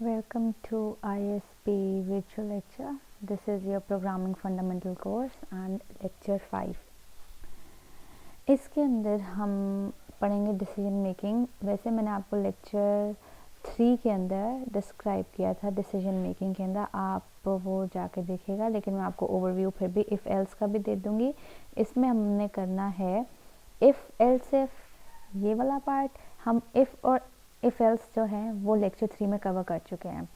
Welcome to ISP virtual lecture. This is your programming fundamental course and lecture 5. इसके अंदर हम पढ़ेंगे decision making. वैसे मैंने आपको लेक्चर 3 के अंदर डिस्क्राइब किया था डिसीजन मेकिंग के अंदर, आप वो जाके देखिएगा, लेकिन मैं आपको ओवरव्यू फिर भी इफ़ एल्स का भी दे दूँगी। इसमें हमने करना है इफ़ एल्स इफ, ये वाला पार्ट हम इफ़ और इफ़ एल्स जो है वो लेक्चर 3 में कवर कर चुके हैं।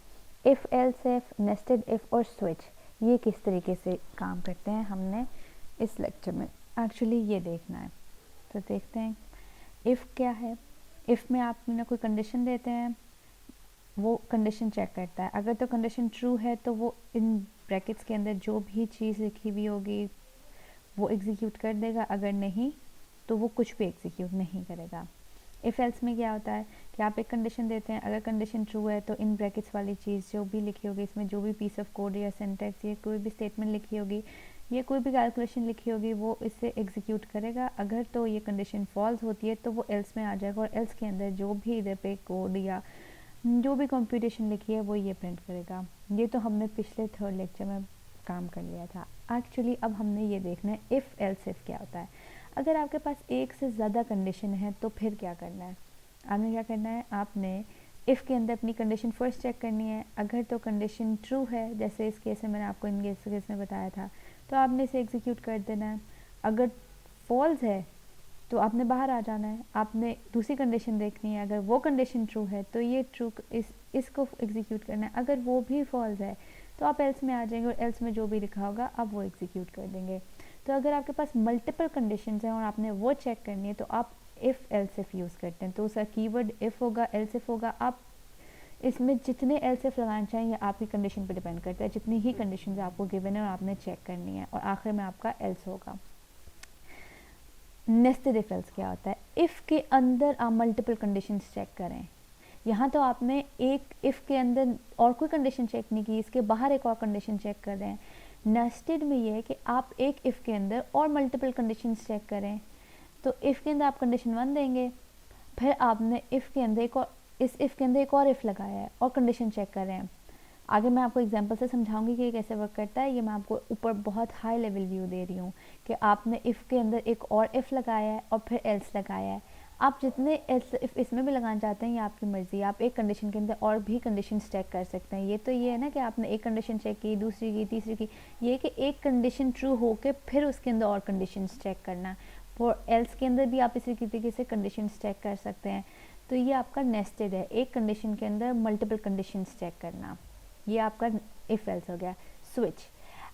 If else if, nested if और स्विच, ये किस तरीके से काम करते हैं हमने इस लेक्चर में एक्चुअली ये देखना है। तो देखते हैं इफ़ क्या है। इफ़ में आप ना कोई कंडीशन देते हैं, वो कंडीशन चेक करता है। अगर तो कंडीशन ट्रू है तो वो इन ब्रैकेट्स के अंदर जो भी चीज़ लिखी हुई होगी वो एग्जीक्यूट कर देगा, अगर नहीं तो वो कुछ भी एग्जीक्यूट नहीं करेगा। इफ़ एल्स में क्या होता है कि आप एक कंडीशन देते हैं, अगर कंडीशन ट्रू है तो इन ब्रैकेट्स वाली चीज़ जो भी लिखी होगी, इसमें जो भी पीस ऑफ कोड या सिंटैक्स या कोई भी स्टेटमेंट लिखी होगी या कोई भी कैलकुलेशन लिखी होगी वो इसे एग्जीक्यूट करेगा। अगर तो ये कंडीशन फॉल्स होती है तो वो एल्स में आ जाएगा और एल्स के अंदर जो भी इधर पे कोड या जो भी कंप्यूटेशन लिखी है वो ये प्रिंट करेगा। ये तो हमने पिछले 3rd लेक्चर में काम कर लिया था। एक्चुअली अब हमने ये देखना है इफ़ एल्स इफ क्या होता है। अगर आपके पास एक से ज़्यादा कंडीशन है तो फिर क्या करना है, आपने क्या करना है, आपने इफ़ के अंदर अपनी कंडीशन फर्स्ट चेक करनी है। अगर तो कंडीशन ट्रू है, जैसे इस केस में मैंने आपको इन केस में बताया था, तो आपने इसे एग्जीक्यूट कर देना है। अगर फॉल्स है तो आपने बाहर आ जाना है, आपने दूसरी कंडीशन देखनी है। अगर वो कंडीशन ट्रू है तो ये ट्रू इसको एग्जीक्यूट करना है। अगर वो भी फॉल्स है तो आप एल्स में आ जाएंगे और एल्स में जो भी लिखा होगा आप वो एग्जीक्यूट कर देंगे। तो अगर आपके पास मल्टीपल कंडीशंस हैं और आपने वो चेक करनी है तो आप इफ़ एल्स इफ यूज़ करते हैं। तो उसका कीवर्ड इफ़ होगा, एल्स इफ होगा। आप इसमें जितने एल्स इफ लगाना चाहिए ये आपकी कंडीशन पर डिपेंड करता है, जितनी ही कंडीशन आपको गिवन है और आपने चेक करनी है, और आखिर में आपका एल्स होगा। नेस्टेड इफ एल्स क्या होता है, इफ़ के अंदर आप मल्टीपल कंडीशंस चेक करें। यहाँ तो आपने एक इफ़ के अंदर और कोई कंडीशन चेक नहीं की, इसके बाहर एक और कंडीशन चेक कर रहे हैं। नेस्टेड में ये है कि आप एक इफ़ के अंदर और मल्टीपल कंडीशंस चेक करें। तो इफ़ के अंदर आप कंडीशन 1 देंगे, फिर आपने इफ़ के अंदर एक और इस इफ़ के अंदर एक और इफ़ लगाया है और कंडीशन चेक कर रहे हैं। आगे मैं आपको एग्जांपल से समझाऊंगी कि ये कैसे वर्क करता है। ये मैं आपको ऊपर बहुत हाई लेवल व्यू दे रही हूँ कि आपने इफ़ के अंदर एक और इफ़ लगाया है और फिर एल्स लगाया है। आप जितने एल्स इफ़ इसमें भी लगाना चाहते हैं ये आपकी मर्ज़ी। आप एक कंडीशन के अंदर और भी कंडीशन चेक कर सकते हैं। ये तो ये है ना कि आपने एक कंडीशन चेक की, दूसरी की, तीसरी की। ये कि एक कंडीशन ट्रू हो के फिर उसके अंदर और कंडीशन चेक करना। और एल्स के अंदर भी आप इसी तरीके से कंडीशन चेक कर सकते हैं। तो ये आपका नेस्टेड है, एक कंडीशन के अंदर मल्टीपल कंडीशन चेक करना। ये आपका इफ़ एल्स हो गया। स्विच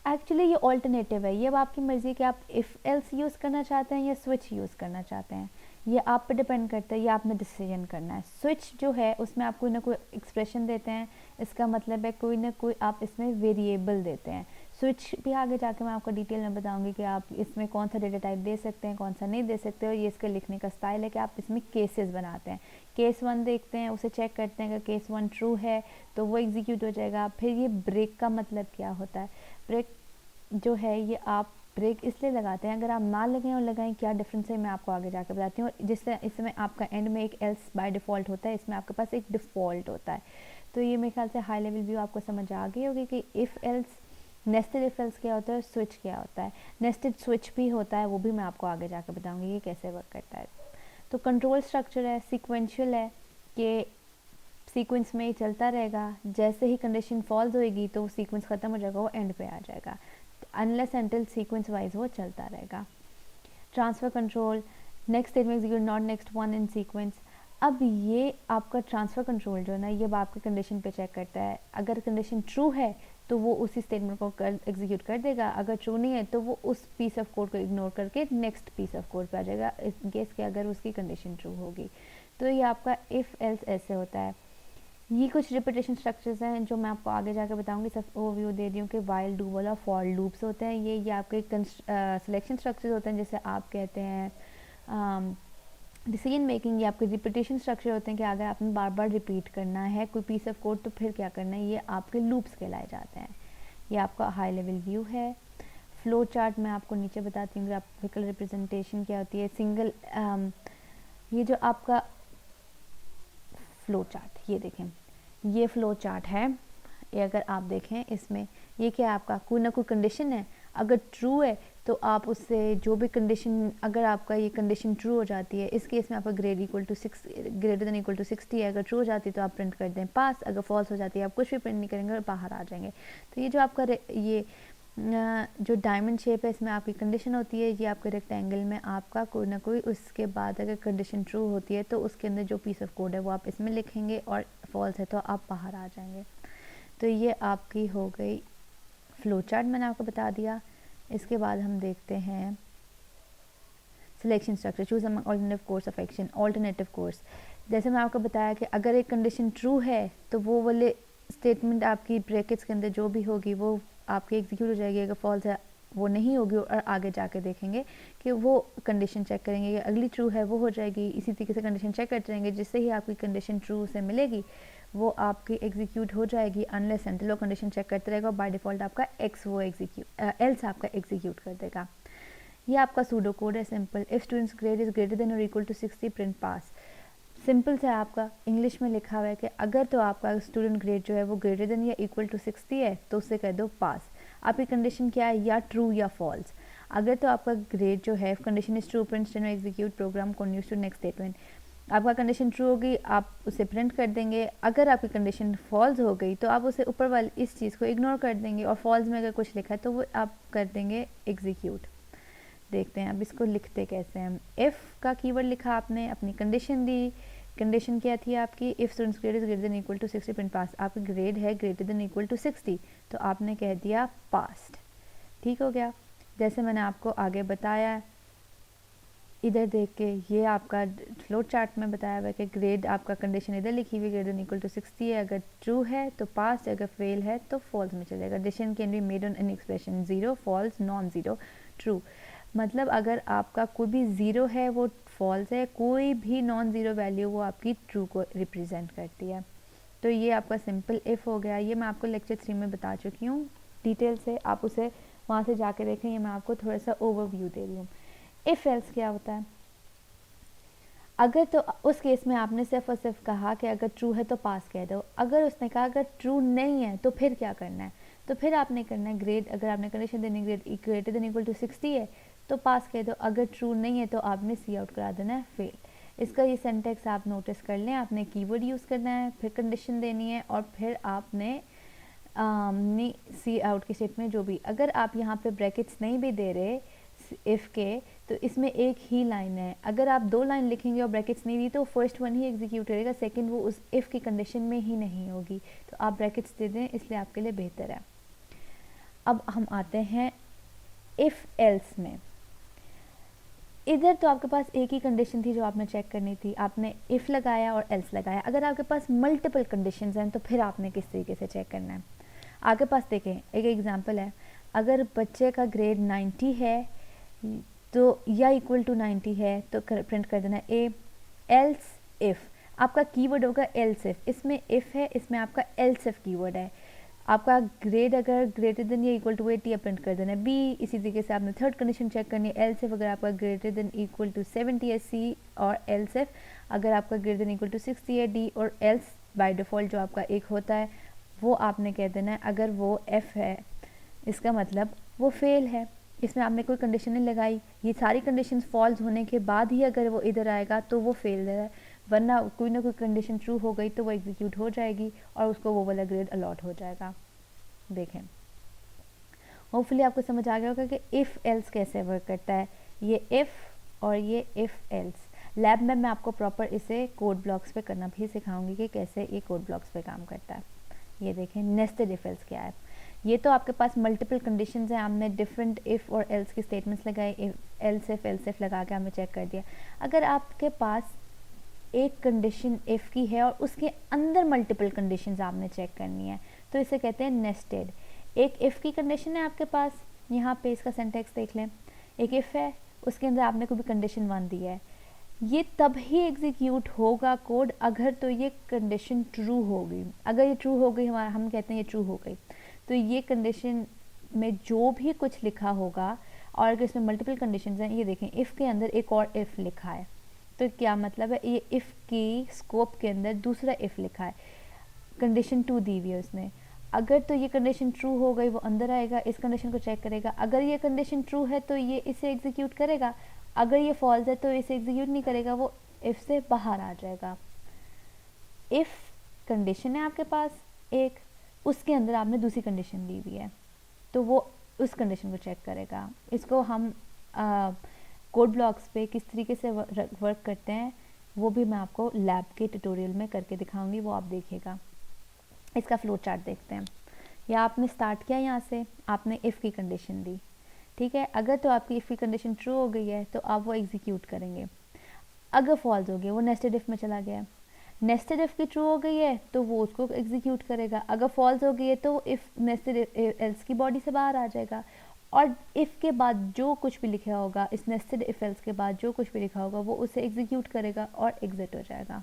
एक्चुअली ये ऑल्टरनेटिव है। ये अब आपकी मर्ज़ी कि आप इफ़ एल्स यूज़ करना चाहते हैं या स्विच यूज़ करना चाहते हैं, ये आप पे डिपेंड करता है। ये आपने डिसीजन करना है। स्विच जो है उसमें आप कोई ना कोई एक्सप्रेशन देते हैं, इसका मतलब है कोई ना कोई आप इसमें वेरिएबल देते हैं। स्विच भी आगे जाके मैं आपको डिटेल में बताऊंगी कि आप इसमें कौन सा डेटा टाइप दे सकते हैं, कौन सा नहीं दे सकते। और ये इसके लिखने का स्टाइल है कि आप इसमें केसेस बनाते हैं। केस 1 देखते हैं, उसे चेक करते हैं। अगर केस 1 ट्रू है तो वो एग्जीक्यूट हो जाएगा। फिर ये ब्रेक का मतलब क्या होता है, ब्रेक जो है ये आप ब्रेक इसलिए लगाते हैं, अगर आप ना लगाएं और लगाएं क्या डिफरेंस है मैं आपको आगे जाकर बताती हूँ। जिससे इसमें आपका एंड में एक एल्स बाय डिफ़ॉल्ट होता है, इसमें आपके पास एक डिफ़ॉल्ट होता है। तो ये मेरे ख्याल से हाई लेवल व्यू आपको समझ आ गई होगी कि if else, nested if else क्या होता है, स्विच क्या होता है। नेस्टेड स्विच भी होता है, वो भी मैं आपको आगे जाकर बताऊँगी ये कैसे वर्क करता है। तो कंट्रोल स्ट्रक्चर है, सीक्वेंशियल है कि सीक्वेंस में ही चलता रहेगा। जैसे ही कंडीशन फॉल्स होएगी तो वो सीक्वेंस ख़त्म हो जाएगा, वो एंड पे आ जाएगा। अनलेस एंटिल सीक्वेंस वाइज वो चलता रहेगा। ट्रांसफ़र कंट्रोल, नेक्स्ट स्टेट में execute not next one in sequence. अब ये आपका ट्रांसफ़र कंट्रोल जो है ना, ये आपके कंडीशन पे चेक करता है। अगर कंडीशन ट्रू है तो वो उसी स्टेटमेंट को एग्जीक्यूट कर देगा। अगर ट्रू नहीं है तो वो उस पीस ऑफ कोड को इग्नोर करके नेक्स्ट पीस ऑफ कोड पे आ जाएगा, इन केस के अगर उसकी कंडीशन ट्रू होगी। तो ये आपका इफ़ एल्स ऐसे होता है। ये कुछ रिपीटेशन स्ट्रक्चर्स हैं जो मैं आपको आगे जाकर बताऊंगी। सब ओवरव्यू दे रही हूँ कि वाइल, डू वाला, फॉर लूप्स होते हैं। ये आपके सिलेक्शन स्ट्रक्चर्स होते हैं, जैसे आप कहते हैं डिसीजन मेकिंग। ये आपके रिपीटेशन स्ट्रक्चर होते हैं कि अगर आपने बार बार रिपीट करना है कोई पीस ऑफ कोड तो फिर क्या करना है, ये आपके लूप्स कहलाए जाते हैं। ये आपका हाई लेवल व्यू है। फ्लो चार्ट मैं आपको नीचे बताती हूँ। ग्राफिकल रिप्रेजेंटेशन क्या होती है, सिंगल ये जो आपका फ्लो चार्ट, ये देखें, ये फ्लो चार्ट है, ये अगर आप देखें इसमें ये क्या है, आपका कोई ना कोई कंडीशन है, अगर ट्रू है तो आप उससे जो भी कंडीशन, अगर आपका ये कंडीशन ट्रू हो जाती है, इस केस में आपका grade equal to 6 greater than equal to 60 है, अगर ट्रू हो जाती है तो आप प्रिंट कर दें पास, अगर फॉल्स हो जाती है आप कुछ भी प्रिंट नहीं करेंगे और बाहर आ जाएंगे। तो ये जो आपका ये जो डायमंड शेप है इसमें आपकी कंडीशन होती है, ये आपके रेक्टेंगल में आपका कोई ना कोई, उसके बाद अगर कंडीशन ट्रू होती है तो उसके अंदर जो पीस ऑफ कोड है वो आप इसमें लिखेंगे और फॉल्स है तो आप बाहर आ जाएंगे। तो ये आपकी हो गई फ्लो चार्ट, मैंने आपको बता दिया। इसके बाद हम देखते हैं selection structure, choose among alternative course of action, alternative course. जैसे मैं आपको बताया कि अगर एक कंडीशन ट्रू है तो वो वाले स्टेटमेंट आपकी ब्रैकेट्स के अंदर जो भी होगी वो आपकी एग्जीक्यूट हो जाएगी, अगर फॉल्स है वो नहीं होगी और आगे जाके देखेंगे कि वो कंडीशन चेक करेंगे, ये अगली ट्रू है वो हो जाएगी, इसी तरीके से कंडीशन चेक करते रहेंगे, जिससे ही आपकी कंडीशन ट्रू से मिलेगी वो आपकी एग्जीक्यूट हो जाएगी, अनलेस एंटिल वो कंडीशन चेक करते रहेगा और बाय डिफ़ॉल्ट आपका एक्स वो एल्स आपका एग्जीक्यूट कर देगा। ये आपका सूडो कोड है simple, if students grade is greater than और equal to 60 print pass. Simple से आपका इंग्लिश में लिखा हुआ है कि अगर तो आपका स्टूडेंट ग्रेड जो है वो ग्रेटर देन या इक्वल टू 60 है तो उससे कह दो पास। आपकी कंडीशन क्या है, या ट्रू या फॉल्स। अगर तो आपका ग्रेड जो है condition is true, print statement execute program continues to next statement. आपका कंडीशन ट्रू होगी आप उसे प्रिंट कर देंगे, अगर आपकी कंडीशन फॉल्स हो गई तो आप उसे ऊपर वाली इस चीज़ को इग्नोर कर देंगे और फॉल्स में अगर कुछ लिखा है तो वो आप कर देंगे एग्जीक्यूट। देखते हैं अब इसको लिखते कैसे हैं। इफ़ का कीवर्ड लिखा आपने, अपनी कंडीशन दी, कंडीशन क्या थी आपकी, if students grade is greater than equal to 60 print pass. आपकी ग्रेड है ग्रेटर देन इक्वल टू 60 तो आपने कह दिया पास्ट। ठीक हो गया। जैसे मैंने आपको आगे बताया, इधर देख के ये आपका फ्लो चार्ट में बताया हुआ है कि ग्रेड आपका कंडीशन इधर लिखी हुई ग्रेटर देन इक्वल टू 60 है, अगर ट्रू है तो पास, अगर फेल है तो फॉल्स में चलेगा। Decision can be made on any expression, zero, false, non zero, true. मतलब अगर आपका कोई भी ज़ीरो है वो फॉल्स है, कोई भी नॉन ज़ीरो वैल्यू वो आपकी ट्रू को रिप्रेजेंट करती है। तो ये आपका सिंपल इफ़ हो गया। ये मैं आपको लेक्चर 3 में बता चुकी हूँ डिटेल से, आप उसे वहाँ से जाके देखें, ये मैं आपको थोड़ा सा ओवरव्यू दे रही हूँ। इफ़ एल्स क्या होता है, अगर तो उस केस में आपने सिर्फ और सिर्फ कहा कि अगर ट्रू है तो पास कह दो, अगर उसने कहा अगर ट्रू नहीं है तो फिर क्या करना है, तो फिर आपने करना है ग्रेड, अगर आपने कंडीशन देनी grade greater than equal to 60 है तो पास कह दो, अगर ट्रू नहीं है तो आपने सी आउट करा देना है फेल। इसका ये सेंटेक्स आप नोटिस कर लें, आपने कीवर्ड यूज़ करना है, फिर कंडीशन देनी है और फिर आपने सी आउट के शेप में जो भी, अगर आप यहाँ पे ब्रैकेट्स नहीं भी दे रहे इफ़ के तो इसमें एक ही लाइन है, अगर आप 2 लाइन लिखेंगे और ब्रैकेट्स नहीं दी तो फर्स्ट वन ही एग्जीक्यूट करेगा, सेकंड वो उस इफ़ की कंडीशन में ही नहीं होगी, तो आप ब्रैकेट्स दे दें इसलिए आपके लिए बेहतर है। अब हम आते हैं इफ़ एल्स में। इधर तो आपके पास एक ही कंडीशन थी जो आपने चेक करनी थी, आपने इफ़ लगाया और एल्स लगाया। अगर आपके पास मल्टीपल कंडीशंस हैं तो फिर आपने किस तरीके से चेक करना है। आपके पास देखें एक एग्जांपल है, अगर बच्चे का ग्रेड 90 है तो या इक्वल टू 90 है तो प्रिंट कर देना ए। एल्स इफ़ आपका कीवर्ड होगा एल्स इफ़, इसमें इफ़ है, इसमें आपका एल्स इफ़ कीवर्ड है। आपका ग्रेड अगर ग्रेटर देन या इक्वल टू 80 प्रिंट कर देना है बी। इसी तरीके से आपने थर्ड कंडीशन चेक करनी है एल्स इफ, अगर आपका ग्रेटर देन इक्वल टू 70 है सी, और एल्स इफ अगर आपका ग्रेटर देन इक्वल टू 60 है डी, और एल्स बाय डिफ़ॉल्ट जो आपका एक होता है वो आपने कह देना है अगर वो एफ है, इसका मतलब वो फेल है। इसमें आपने कोई कंडीशन नहीं लगाई, ये सारी कंडीशंस फॉल्स होने के बाद ही अगर वो इधर आएगा तो वो फेल है, वरना कोई ना कोई कंडीशन ट्रू हो गई तो वो एग्जीक्यूट हो जाएगी और उसको वो वाला ग्रेड अलॉट हो जाएगा। देखें होपफुली आपको समझ आ गया होगा कि इफ़ एल्स कैसे वर्क करता है। ये इफ़ और ये इफ़ एल्स लैब में मैं आपको प्रॉपर इसे कोड ब्लॉक्स पे करना भी सिखाऊंगी कि कैसे ये कोड ब्लॉक्स पे काम करता है। ये देखें नेस्टेड इफ एल्स क्या है। ये तो आपके पास मल्टीपल कंडीशंस हैं, आपने डिफरेंट इफ़ और एल्स की स्टेटमेंट्स लगाए, एल्स इफ लगा के हमने चेक कर दिया। अगर आपके पास एक कंडीशन इफ़ की है और उसके अंदर मल्टीपल कंडीशंस आपने चेक करनी है तो इसे कहते हैं नेस्टेड। एक इफ़ की कंडीशन है आपके पास, यहाँ पे इसका सिंटैक्स देख लें, एक इफ़ है उसके अंदर आपने कोई भी कंडीशन 1 दी है, ये तब ही एग्जीक्यूट होगा कोड अगर तो ये कंडीशन ट्रू होगी। अगर ये ट्रू हो गई, हमारा हम कहते हैं ये ट्रू हो गई, तो ये कंडीशन में जो भी कुछ लिखा होगा, और अगर इसमें मल्टीपल कंडीशंस हैं, ये देखें इफ़ के अंदर एक और इफ़ लिखा है तो क्या मतलब है, ये इफ़ की स्कोप के अंदर दूसरा इफ़ लिखा है। कंडीशन 2 दी हुई है उसने, अगर तो ये कंडीशन ट्रू हो गई वो अंदर आएगा, इस कंडीशन को चेक करेगा, अगर ये कंडीशन ट्रू है तो ये इसे एग्जीक्यूट करेगा, अगर ये फॉल्स है तो इसे एग्जीक्यूट नहीं करेगा, वो इफ से बाहर आ जाएगा। इफ कंडीशन है आपके पास एक, उसके अंदर आपने दूसरी कंडीशन दी हुई है, तो वो उस कंडीशन को चेक करेगा। इसको हम कोड ब्लॉक्स पे किस तरीके से वर्क करते हैं वो भी मैं आपको लैब के ट्यूटोरियल में करके दिखाऊंगी, वो आप देखिएगा। इसका फ्लो चार्ट देखते हैं। या आपने स्टार्ट किया यहाँ से, आपने इफ़ की कंडीशन दी, ठीक है, अगर तो आपकी इफ़ की कंडीशन ट्रू हो गई है तो आप वो एग्जीक्यूट करेंगे, अगर फॉल्स हो गया वो नेस्टेड इफ़ में चला गया, नेस्टेड इफ़ की ट्रू हो गई है तो वो उसको एग्जीक्यूट करेगा, अगर फॉल्स हो गई है तो इफ़ नेस्टेड एल्स की बॉडी से बाहर आ जाएगा, और इफ़ के बाद जो कुछ भी लिखा होगा, इस नेस्टेड इफ़ एल्स के बाद जो कुछ भी लिखा होगा वो उसे एग्जीक्यूट करेगा और एग्जिट हो जाएगा।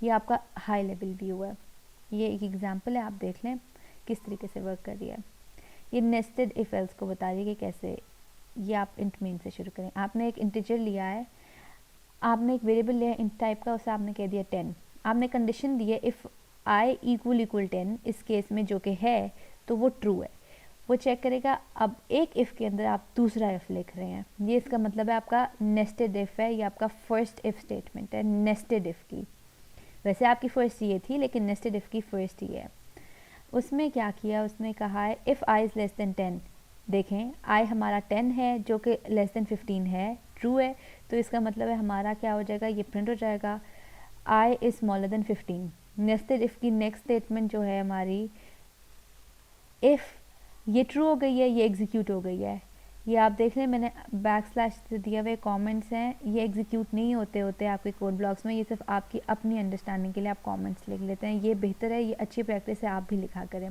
ये आपका हाई लेवल व्यू है। ये एक एग्जांपल है, आप देख लें किस तरीके से वर्क कर रही है। ये नेस्टेड इफ़ एल्स को बता रही है कि कैसे, ये आप इंट मेन से शुरू करें। आपने एक इंटीजर लिया है, आपने एक वेरिएबल लिया है इंट टाइप का, उसे आपने कह दिया 10, आपने कंडीशन दी है इफ़ आई इक्वल 10, इस केस में जो कि है तो वो ट्रू है, वो चेक करेगा। अब एक इफ़ के अंदर आप दूसरा इफ़ लिख रहे हैं, ये इसका मतलब है आपका नेस्टेड इफ़ है, ये आपका फर्स्ट इफ़ स्टेटमेंट है नेस्टेड इफ़ की। वैसे आपकी फर्स्ट ये थी लेकिन नेस्टेड इफ़ की फर्स्ट ही है। उसमें क्या किया, उसने कहा है if I is less than 10, देखें आई हमारा 10 है जो कि लेस देन 15 है, ट्रू है, तो इसका मतलब है हमारा क्या हो जाएगा, ये प्रिंट हो जाएगा I is smaller than 15। Nested if की नेक्स्ट स्टेटमेंट जो है हमारी, इफ़ ये ट्रू हो गई है, ये एग्जीक्यूट हो गई है। ये आप देख लें, मैंने बैक स्लैश से दिए हुए कमेंट्स हैं, ये एग्जीक्यूट नहीं होते आपके कोड ब्लॉक्स में, ये सिर्फ आपकी अपनी अंडरस्टैंडिंग के लिए आप कमेंट्स लिख लेते हैं, ये बेहतर है, ये अच्छी प्रैक्टिस है, आप भी लिखा करें।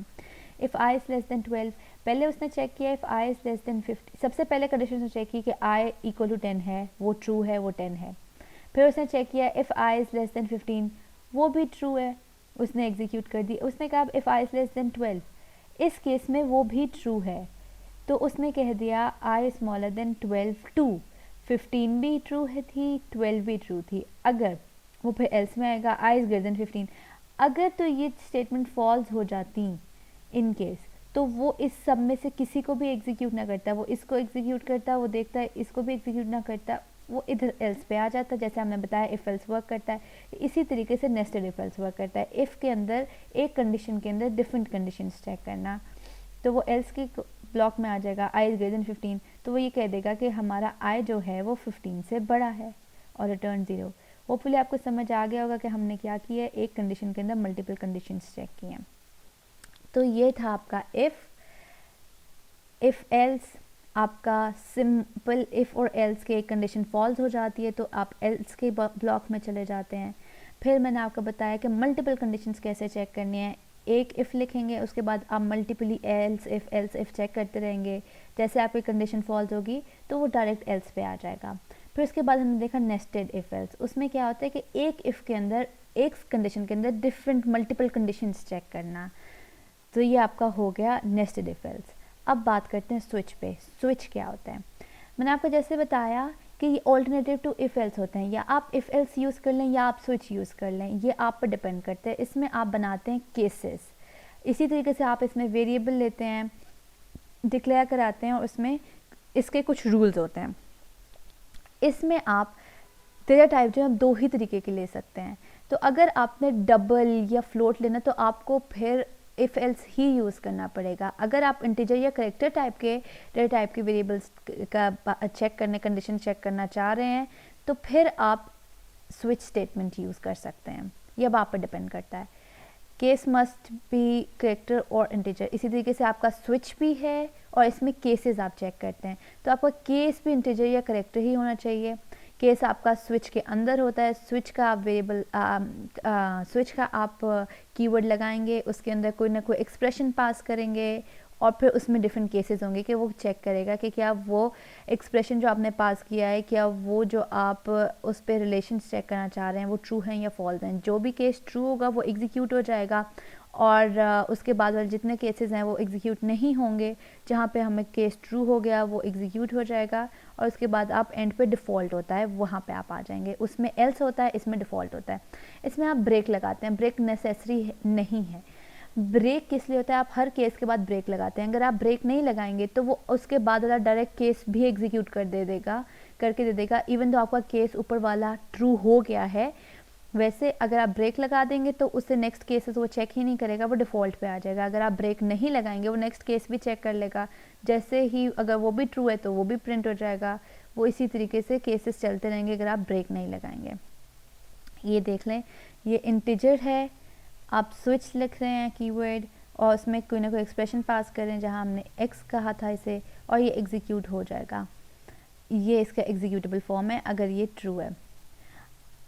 If I is less than 12, पहले उसने चेक किया if I is less than 50, सबसे पहले कंडीशन उसने चेक की कि आई इक्वल टू 10 है, वो ट्रू है, वो 10 है। फिर उसने चेक किया if I is less than 15, वो भी ट्रू है, उसने एग्जीक्यूट कर दी। उसने कहा if I is less than 12, इस केस में वो भी ट्रू है, तो उसने कह दिया आई स्मॉलर देन 12 टू 15 भी ट्रू है थी, 12 भी ट्रू थी। अगर वो फिर एल्स में आएगा आई इज़ ग्रेटर देन 15, अगर तो ये स्टेटमेंट फॉल्स हो जाती इन केस, तो वो इस सब में से किसी को भी एग्जीक्यूट ना करता, वो इसको एग्जीक्यूट करता, वो देखता है इसको भी एग्जीक्यूट ना करता, वो इधर एल्स पे आ जाता, जैसे हमने बताया इफ़ एल्स वर्क करता है। इसी तरीके से नेस्टेड इफ़ एल्स वर्क करता है, इफ़ के अंदर एक कंडीशन के अंदर डिफरेंट कंडीशंस चेक करना, तो वो एल्स की ब्लॉक में आ जाएगा आई इज़ ग्रेटर देन 15, तो वो ये कह देगा कि हमारा आई जो है वो 15 से बड़ा है और रिटर्न 0। होपफुली आपको समझ आ गया होगा कि हमने क्या किया है, एक कंडीशन के अंदर मल्टीपल कंडीशंस चेक किए हैं। तो ये था आपका इफ़ एल्स, आपका सिंपल इफ़ और एल्स के एक कंडीशन फॉल्स हो जाती है तो आप एल्स के ब्लॉक में चले जाते हैं। फिर मैंने आपको बताया कि मल्टीपल कंडीशंस कैसे चेक करनी है, एक इफ़ लिखेंगे, उसके बाद आप मल्टीपली एल्स इफ़ चेक करते रहेंगे, जैसे आपकी कंडीशन फॉल्स होगी तो वो डायरेक्ट एल्स पे आ जाएगा। फिर उसके बाद हमने देखा नेस्टेड इफ़ एल्स, उसमें क्या होता है कि एक इफ़ के अंदर, एक कंडीशन के अंदर डिफरेंट मल्टीपल कंडीशंस चेक करना, तो ये आपका हो गया नेस्टेड इफ़ एल्स। अब बात करते हैं स्विच पे। स्विच क्या होता है, मैंने आपको जैसे बताया कि ये ऑल्टरनेटिव टू इफ़ एल्स होते हैं, या आप इफ़ एल्स यूज़ कर लें या आप स्विच यूज़ कर लें, ये आप पर डिपेंड करते हैं। इसमें आप बनाते हैं केसेस, इसी तरीके से आप इसमें वेरिएबल लेते हैं, डिक्लेयर कराते हैं और उसमें इसके कुछ रूल्स होते हैं। इसमें आप डेटा टाइप जो है 2 ही तरीके के ले सकते हैं। तो अगर आपने डबल या फ्लोट लेना तो आपको फिर इफ़ एल्स ही यूज़ करना पड़ेगा। अगर आप इंटीजर या करेक्टर टाइप के डेटा टाइप के वेरिएबल्स का चेक करने, कंडीशन चेक करना चाह रहे हैं, तो फिर आप स्विच स्टेटमेंट यूज़ कर सकते हैं, ये अब आप पर डिपेंड करता है। केस मस्ट बी करेक्टर और इंटीजर, इसी तरीके से आपका स्विच भी है और इसमें केसेस आप चेक करते हैं, तो आपका केस भी इंटीजर या करेक्टर ही होना चाहिए। केस आपका स्विच के अंदर होता है, स्विच का आप वेरिएबल स्विच का आप कीवर्ड लगाएंगे, उसके अंदर कोई ना कोई एक्सप्रेशन पास करेंगे और फिर उसमें डिफरेंट केसेस होंगे कि वो चेक करेगा कि क्या वो एक्सप्रेशन जो आपने पास किया है, क्या वो जो आप उस पर रिलेशंस चेक करना चाह रहे हैं वो ट्रू हैं या फॉल्स हैं। जो भी केस ट्रू होगा वो एग्जीक्यूट हो जाएगा और उसके बाद वाले जितने केसेस हैं वो एग्जीक्यूट नहीं होंगे। जहाँ पे हमें केस ट्रू हो गया वो एग्जीक्यूट हो जाएगा और उसके बाद आप एंड पे डिफ़ॉल्ट होता है वहाँ पे आप आ जाएंगे। उसमें एल्स होता है, इसमें डिफ़ॉल्ट होता है। इसमें आप ब्रेक लगाते हैं, ब्रेक नेसेसरी नहीं है। ब्रेक किस लिए होता है, आप हर केस के बाद ब्रेक लगाते हैं। अगर आप ब्रेक नहीं लगाएंगे तो वो उसके बाद वाला डायरेक्ट केस भी एग्जीक्यूट करके दे देगा, इवन तो आपका केस ऊपर वाला ट्रू हो गया है। वैसे अगर आप ब्रेक लगा देंगे तो उससे नेक्स्ट केसेस वो चेक ही नहीं करेगा, वो डिफ़ॉल्ट पे आ जाएगा। अगर आप ब्रेक नहीं लगाएंगे वो नेक्स्ट केस भी चेक कर लेगा, जैसे ही अगर वो भी ट्रू है तो वो भी प्रिंट हो जाएगा। वो इसी तरीके से केसेस चलते रहेंगे अगर आप ब्रेक नहीं लगाएंगे। ये देख लें, ये इंटीजर है, आप स्विच लिख रहे हैं कीवर्ड और उसमें कोई ना कोई एक्सप्रेशन पास करें जहां हमने x कहा था इसे, और ये एग्जीक्यूट हो जाएगा। ये इसका एग्जीक्यूटेबल फॉर्म है अगर ये ट्रू है।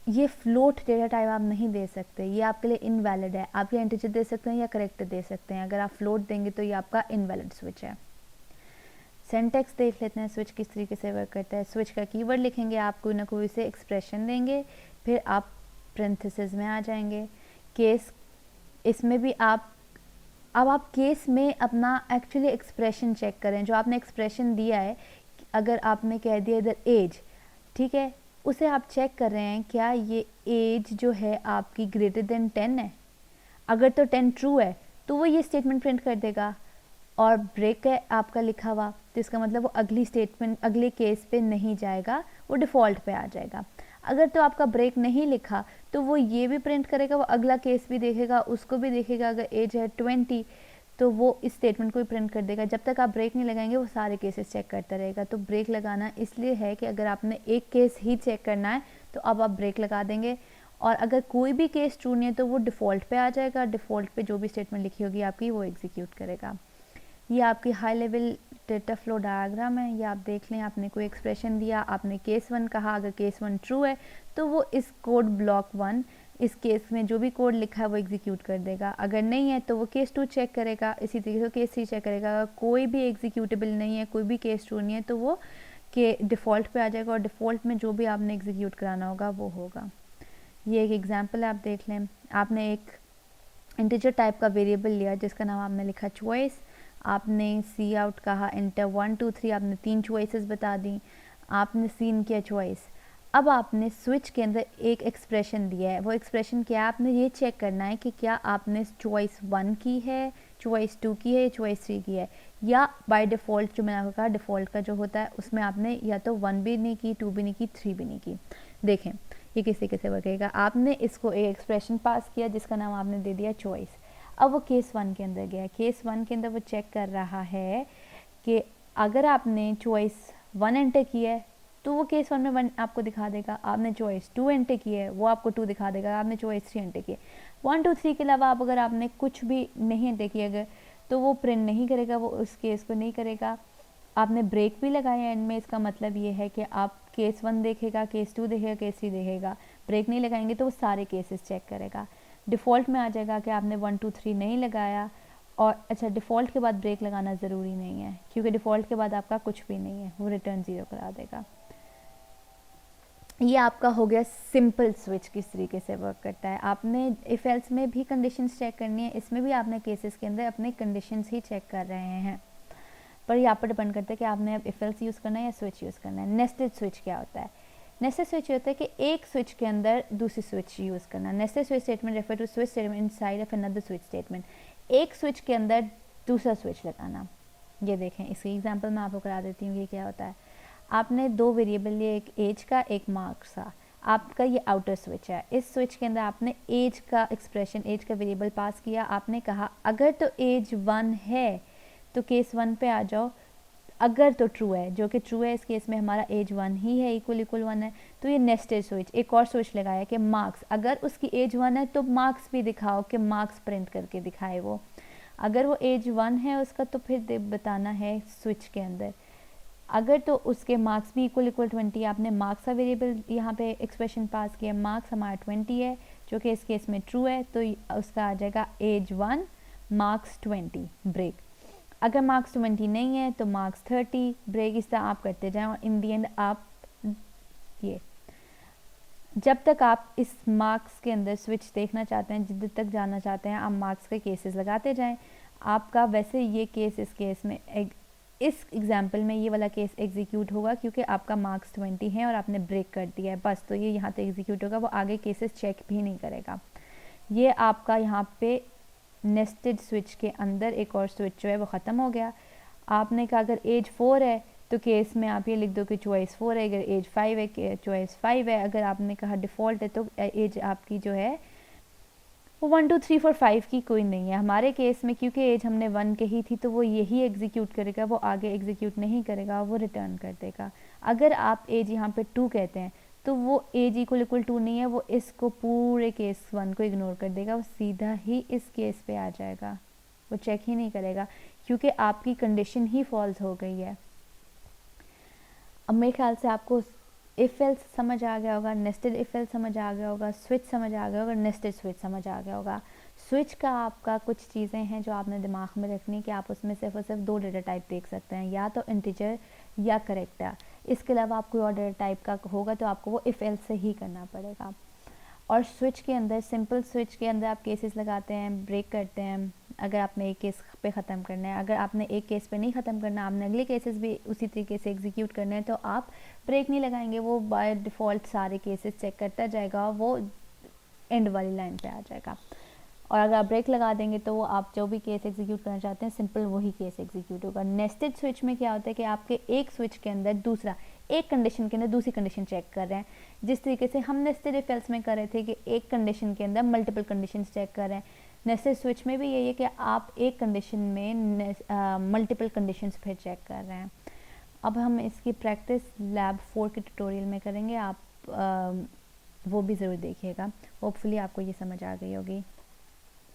ये फ्लोट डेटा टाइप आप नहीं दे सकते, ये आपके लिए इनवैलिड है। आप ये इंटीजर दे सकते हैं या करेक्टर दे सकते हैं। अगर आप फ्लोट देंगे तो ये आपका इनवैलिड स्विच है। सिंटैक्स देख लेते हैं स्विच किस तरीके से वर्क करता है। स्विच का कीवर्ड लिखेंगे, आप कोई ना कोई से एक्सप्रेशन देंगे, फिर आप पेरेंथेसिस में आ जाएंगे। केस, इसमें भी अब आप केस में अपना एक्चुअली एक्सप्रेशन चेक करें। जो आपने एक्सप्रेशन दिया है, अगर आपने कह दिया इधर एज, ठीक है, उसे आप चेक कर रहे हैं क्या ये एज जो है आपकी ग्रेटर देन 10 है। अगर तो 10 ट्रू है तो वो ये स्टेटमेंट प्रिंट कर देगा, और ब्रेक है आपका लिखा हुआ तो इसका मतलब वो अगली स्टेटमेंट अगले केस पे नहीं जाएगा, वो डिफ़ॉल्ट पे आ जाएगा। अगर तो आपका ब्रेक नहीं लिखा तो वो ये भी प्रिंट करेगा, वो अगला केस भी देखेगा, उसको भी देखेगा। अगर एज है 20 तो वो इस स्टेटमेंट को भी प्रिंट कर देगा। जब तक आप ब्रेक नहीं लगाएंगे वो सारे केसेस चेक करता रहेगा। तो ब्रेक लगाना इसलिए है कि अगर आपने एक केस ही चेक करना है तो अब आप ब्रेक लगा देंगे, और अगर कोई भी केस ट्रू नहीं है तो वो डिफ़ॉल्ट पे आ जाएगा। डिफ़ॉल्ट पे जो भी स्टेटमेंट लिखी होगी आपकी वो एग्जीक्यूट करेगा। ये आपकी high level data flow diagram है। ये आप देख लें, आपने कोई एक्सप्रेशन दिया, आपने केस 1 कहा, अगर केस 1 ट्रू है तो वो इस कोड ब्लॉक 1, इस केस में जो भी कोड लिखा है वो एग्जीक्यूट कर देगा। अगर नहीं है तो वो केस 2 चेक करेगा, इसी तरीके से केस 3 चेक करेगा। अगर कोई भी एग्जीक्यूटेबल नहीं है, कोई भी केस ट्रू नहीं है तो वो के डिफ़ॉल्ट पे आ जाएगा, और डिफ़ॉल्ट में जो भी आपने एग्जीक्यूट कराना होगा वो होगा। ये एक एग्जाम्पल आप देख लें। आपने एक इंटीजर टाइप का वेरिएबल लिया जिसका नाम आपने लिखा चॉइस। आपने सी आउट कहा, इंटर 1 2 3, आपने 3 चॉइसेस बता दी, आपने सीन किया चॉइस। अब आपने स्विच के अंदर एक एक्सप्रेशन दिया है। वो एक्सप्रेशन क्या है, आपने ये चेक करना है कि क्या आपने चॉइस 1 की है, चॉइस 2 की है, चॉइस 3 की है, या बाय डिफ़ॉल्ट जो मैंने आपको कहा डिफ़ॉल्ट का जो होता है उसमें आपने या तो 1 भी नहीं की, 2 भी नहीं की, 3 भी नहीं की। देखें ये किस तरीके से वर्क। आपने इसको एक एक्सप्रेशन पास किया जिसका नाम आपने दे दिया चॉइस। अब वो केस 1 के अंदर गया। केस 1 के अंदर वो चेक कर रहा है कि अगर आपने चॉइस 1 एंटर की है तो वो केस 1 में 1 आपको दिखा देगा। आपने चॉइस 2 एंटर की है वो आपको 2 दिखा देगा। आपने चॉइस 3 एंटर की है, 1 2 3 के अलावा आप अगर आपने कुछ भी नहीं एंटर किया अगर, तो वो प्रिंट नहीं करेगा, वो उस केस को नहीं करेगा। आपने ब्रेक भी लगाया एंड में, इसका मतलब ये है कि आप केस 1 देखेगा, केस 2 देखेगा, केस 3 देखेगा। ब्रेक नहीं लगाएंगे तो वो सारे केसेस चेक करेगा। डिफ़ॉल्ट में आ जाएगा कि आपने 1 2 3 नहीं लगाया। और अच्छा, डिफ़ॉल्ट के बाद ब्रेक लगाना ज़रूरी नहीं है क्योंकि डिफ़ॉल्ट के बाद आपका कुछ भी नहीं है, वो रिटर्न 0 करा देगा। ये आपका हो गया सिंपल स्विच किस तरीके से वर्क करता है। आपने इफ एल्स में भी कंडीशंस चेक करनी है, इसमें भी आपने केसेस के अंदर अपने कंडीशंस ही चेक कर रहे हैं, पर ये आप पर डिपेंड करता है कि आपने अब इफ एल्स यूज़ करना है या स्विच यूज़ करना है। नेस्टेड स्विच क्या होता है? नेस्टेड स्विच होता है कि एक स्विच के अंदर दूसरी स्विच यूज़ करना। Nested switch statement refer to switch statement inside of another switch statement. एक स्विच के अंदर दूसरा स्विच लगाना। ये देखें, इसकी एग्जांपल मैं आपको करा देती हूँ। ये क्या होता है, आपने 2 वेरिएबल लिए, एक एज का एक मार्क्स का। आपका ये आउटर स्विच है। इस स्विच के अंदर आपने एज का एक्सप्रेशन, एज का वेरिएबल पास किया। आपने कहा अगर तो एज 1 है तो केस 1 पे आ जाओ, अगर तो ट्रू है, जो कि ट्रू है इस केस में हमारा एज 1 ही है, इक्वल 1 है, तो ये नेस्टेड स्विच एक और स्विच लगाया कि मार्क्स, अगर उसकी एज 1 है तो मार्क्स भी दिखाओ कि मार्क्स प्रिंट करके दिखाए वो। अगर वो एज 1 है उसका तो फिर बताना है स्विच के अंदर। अगर तो उसके मार्क्स भी इक्वल 20, आपने मार्क्स का वेरिएबल यहाँ पे एक्सप्रेशन पास किया, मार्क्स हमारा 20 है जो कि इस केस में ट्रू है, तो उसका आ जाएगा एज 1 मार्क्स 20 ब्रेक। अगर मार्क्स 20 नहीं है तो मार्क्स 30 ब्रेक। इस तरह आप करते जाएं और इन दी एंड आप ये जब तक आप इस मार्क्स के अंदर स्विच देखना चाहते हैं, जिधर तक जाना चाहते हैं, आप मार्क्स के केसेस लगाते जाएं। आपका वैसे ये केस इस केस में इस एग्जाम्पल में ये वाला केस एग्जीक्यूट होगा क्योंकि आपका मार्क्स 20 है और आपने ब्रेक कर दिया है बस, तो ये यहाँ तक एग्जीक्यूट होगा, वो आगे केसेस चेक भी नहीं करेगा। ये आपका यहाँ पे नेस्टेड स्विच के अंदर एक और स्विच जो है वो ख़त्म हो गया। आपने कहा अगर एज 4 है तो केस में आप ये लिख दो कि चॉइस 4 है, अगर एज 5 है चॉइस 5 है, अगर आपने कहा डिफ़ॉल्ट है तो एज आपकी जो है वो 1 2 3 4 5 की कोई नहीं है। हमारे केस में क्योंकि एज हमने 1 कही थी तो वो यही एग्जीक्यूट करेगा, वो आगे एग्जीक्यूट नहीं करेगा, वो रिटर्न कर देगा। अगर आप एज यहाँ पे 2 कहते हैं तो वो एज इक्वल 2 नहीं है, वो इसको पूरे केस 1 को इग्नोर कर देगा, वो सीधा ही इस केस पे आ जाएगा, वो चेक ही नहीं करेगा क्योंकि आपकी कंडीशन ही फॉल्स हो गई है। अब मेरे ख्याल से आपको इफ एल्स समझ आ गया होगा, नेस्टेड इफ एल्स समझ आ गया होगा, स्विच समझ आ गया होगा, नेस्टेड स्विच समझ आ गया होगा। स्विच का आपका कुछ चीज़ें हैं जो आपने दिमाग में रखनी कि आप उसमें सिर्फ और सिर्फ 2 डेटा टाइप देख सकते हैं, या तो इंटीजर या करेक्टर। इसके अलावा आप कोई और डेटा टाइप का होगा तो आपको वो इफ एल्स से ही करना पड़ेगा। और स्विच के अंदर, सिंपल स्विच के अंदर आप केसेस लगाते हैं, ब्रेक करते हैं अगर आपने एक केस पे ख़त्म करना है। अगर आपने एक केस पे नहीं ख़त्म करना, आपने अगले केसेस भी उसी तरीके से एग्जीक्यूट करने हैं तो आप ब्रेक नहीं लगाएंगे, वो बाय डिफ़ॉल्ट सारे केसेस चेक करता जाएगा, वो एंड वाली लाइन पे आ जाएगा। और अगर आप ब्रेक लगा देंगे तो वो आप जो भी केस एग्जीक्यूट करना चाहते हैं सिंपल वही केस एग्जीक्यूट होगा। नेस्टेड स्विच में क्या होता है कि आपके एक स्विच के अंदर दूसरा, एक कंडीशन के अंदर दूसरी कंडीशन चेक कर रहे हैं, जिस तरीके से हम नेस्टेड इफ एल्स में कर रहे थे कि एक कंडीशन के अंदर मल्टीपल कंडीशन चेक कर रहे हैं। नेस्टेड स्विच में भी यही है कि आप एक कंडीशन में मल्टीपल कंडीशंस फिर चेक कर रहे हैं। अब हम इसकी प्रैक्टिस लैब 4 के ट्यूटोरियल में करेंगे, आप वो भी ज़रूर देखिएगा। होपफुली आपको ये समझ आ गई होगी।